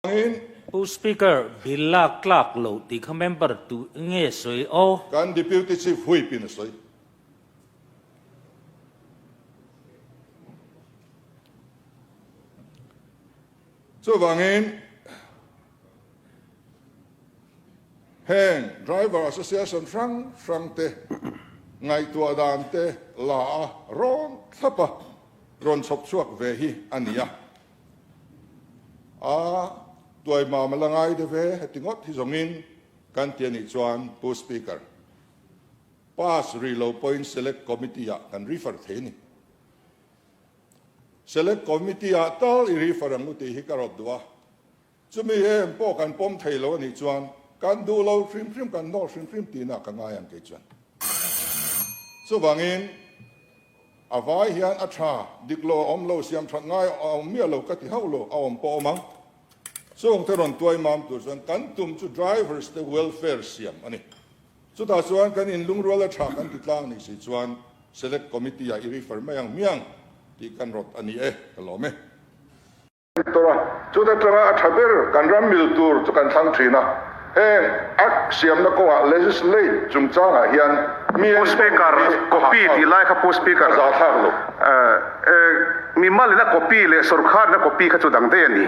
Post Speaker Billa Clark lo ti ka member tu nge soi o kan deputy chief hui pin soi so wangin heng driver association frang te ngai tua dan te la ron thapa ron sop chuak ve hi ania tuai ma malangai de ve hetingot hi zongin kan tiani chuan post speaker pass reload point select committee kan refer theni select committee tal I refer ang uti hi karot dua chumi em po kan pom thailo ni chuan kan du lo frim kan no frim tina ka ngai ang ke chuan so wangin avai hian atha diklo omlo siam that ngai mi lo ka ti haulo awm po mang so ang teron tuai mam tu chuan kan tum chu drivers the welfare siam ani so ta chuan kan in lungrual atha kan titlang ni si chuan select committee I refer mayang miang ti kan rot ani kalome tora chu ta tanga athaber kan ram mil tur chu kan thang thina heng ak siam na ko legislate chung changa hian Post Speaker copy ti lai ka Post Speaker za thaklo mi mal na copy le sarkar na copy ka chu dang de ni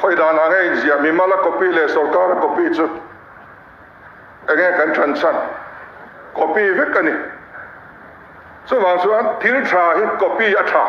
khoi da na ngai zia mi mala copy le sarkar copy chu enge kan chan chan copy vek ani so wang chuan thil tha hi copy atha